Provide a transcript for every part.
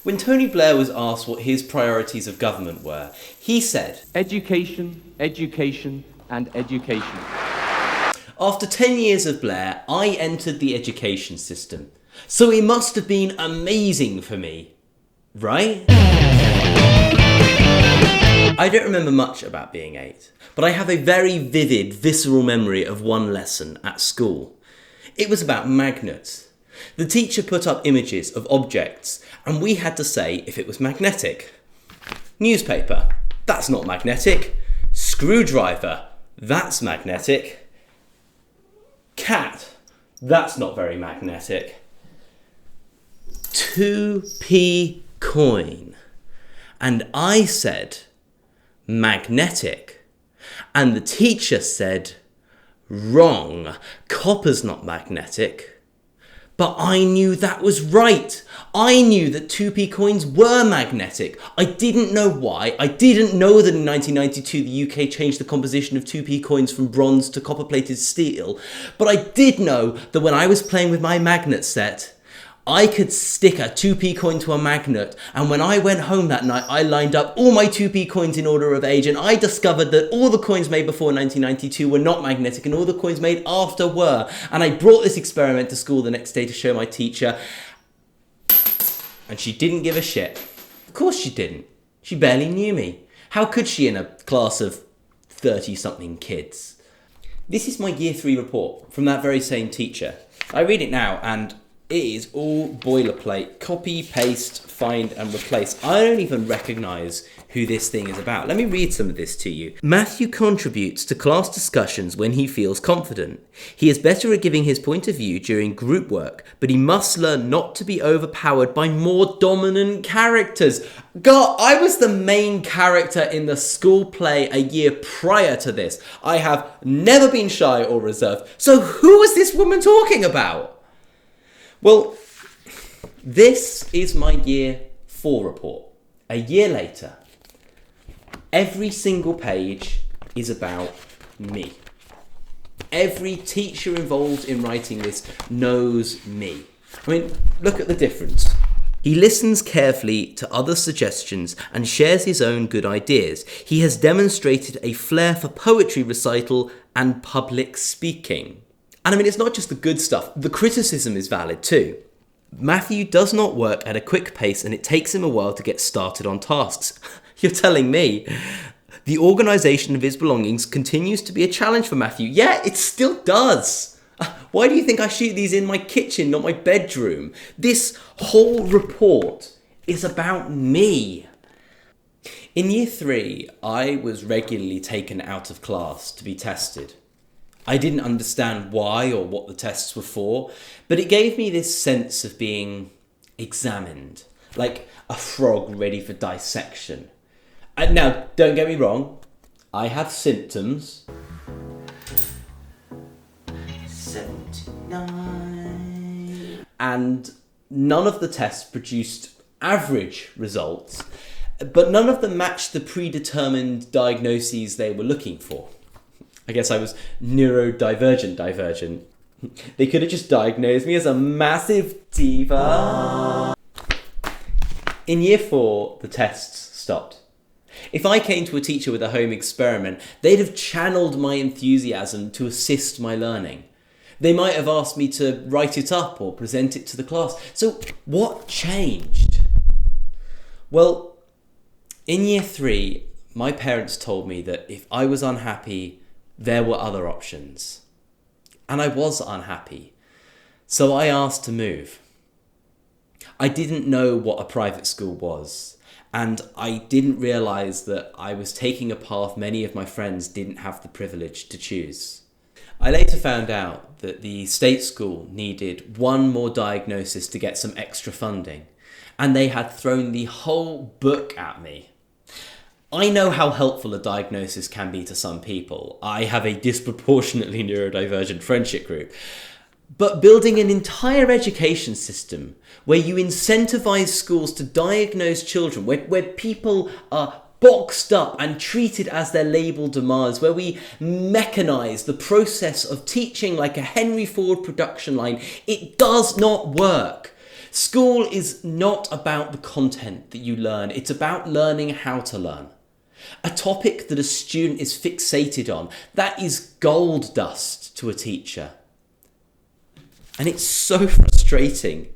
When Tony Blair was asked what his priorities of government were, he said, education, education, and education. After 10 years of Blair, I entered the education system. So it must have been amazing for me, right? I don't remember much about being 8, but I have a very vivid, visceral memory of one lesson at school. It was about magnets. The teacher put up images of objects, and we had to say if it was magnetic. Newspaper, that's not magnetic. Screwdriver, that's magnetic. Cat, that's not very magnetic. 2p coin. And I said, magnetic. And the teacher said, wrong, copper's not magnetic. But I knew that was right. I knew that 2p coins were magnetic. I didn't know why. I didn't know that in 1992 the UK changed the composition of 2p coins from bronze to copper-plated steel. But I did know that when I was playing with my magnet set, I could stick a 2p coin to a magnet, and when I went home that night, I lined up all my 2p coins in order of age, and I discovered that all the coins made before 1992 were not magnetic, and all the coins made after were. And I brought this experiment to school the next day to show my teacher, and she didn't give a shit. Of course she didn't. She barely knew me. How could she in a class of 30-something kids? This is my Year 3 report from that very same teacher. I read it now, and it is all boilerplate, copy, paste, find and replace. I don't even recognise who this thing is about. Let me read some of this to you. Matthew contributes to class discussions when he feels confident. He is better at giving his point of view during group work, but he must learn not to be overpowered by more dominant characters. God, I was the main character in the school play a year prior to this. I have never been shy or reserved. So who was this woman talking about? Well, this is my Year 4 report. A year later, every single page is about me. Every teacher involved in writing this knows me. I mean, look at the difference. He listens carefully to other suggestions and shares his own good ideas. He has demonstrated a flair for poetry recital and public speaking. And I mean, it's not just the good stuff. The criticism is valid too. Matthew does not work at a quick pace and it takes him a while to get started on tasks. You're telling me. The organisation of his belongings continues to be a challenge for Matthew. Yeah, it still does. Why do you think I shoot these in my kitchen, not my bedroom? This whole report is about me. In Year 3, I was regularly taken out of class to be tested. I didn't understand why or what the tests were for, but it gave me this sense of being examined, like a frog ready for dissection. And now, don't get me wrong, I have symptoms. 79. And none of the tests produced average results, but none of them matched the predetermined diagnoses they were looking for. I guess I was neurodivergent. They could have just diagnosed me as a massive diva. In Year 4, the tests stopped. If I came to a teacher with a home experiment, they'd have channeled my enthusiasm to assist my learning. They might have asked me to write it up or present it to the class. So what changed? Well, in Year 3, my parents told me that if I was unhappy, there were other options. And I was unhappy. So I asked to move. I didn't know what a private school was. And I didn't realise that I was taking a path many of my friends didn't have the privilege to choose. I later found out that the state school needed one more diagnosis to get some extra funding. And they had thrown the whole book at me. I know how helpful a diagnosis can be to some people. I have a disproportionately neurodivergent friendship group. But building an entire education system where you incentivize schools to diagnose children, where people are boxed up and treated as their label demands, where we mechanize the process of teaching like a Henry Ford production line, it does not work. School is not about the content that you learn, it's about learning how to learn. A topic that a student is fixated on, that is gold dust to a teacher. And it's so frustrating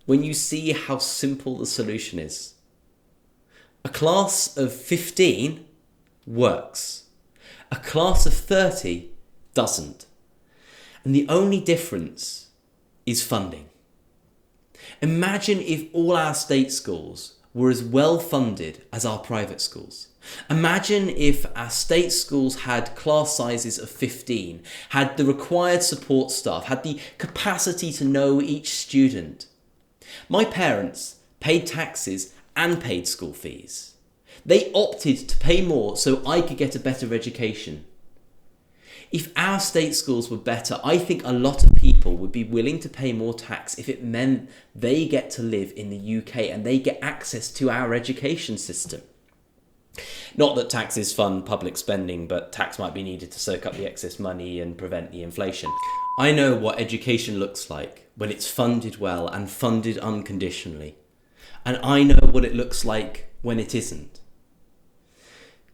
when you see how simple the solution is. A class of 15 works. A class of 30 doesn't. And the only difference is funding. Imagine if all our state schools were as well funded as our private schools. Imagine if our state schools had class sizes of 15, had the required support staff, had the capacity to know each student. My parents paid taxes and paid school fees. They opted to pay more so I could get a better education. If our state schools were better, I think a lot of people would be willing to pay more tax if it meant they get to live in the UK and they get access to our education system. Not that taxes fund public spending, but tax might be needed to soak up the excess money and prevent the inflation. I know what education looks like when it's funded well and funded unconditionally. And I know what it looks like when it isn't.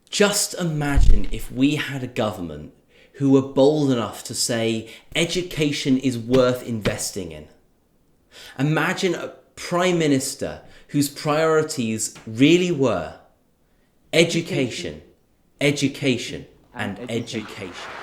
Just imagine if we had a government who were bold enough to say education is worth investing in. Imagine a Prime Minister whose priorities really were education, education, and education.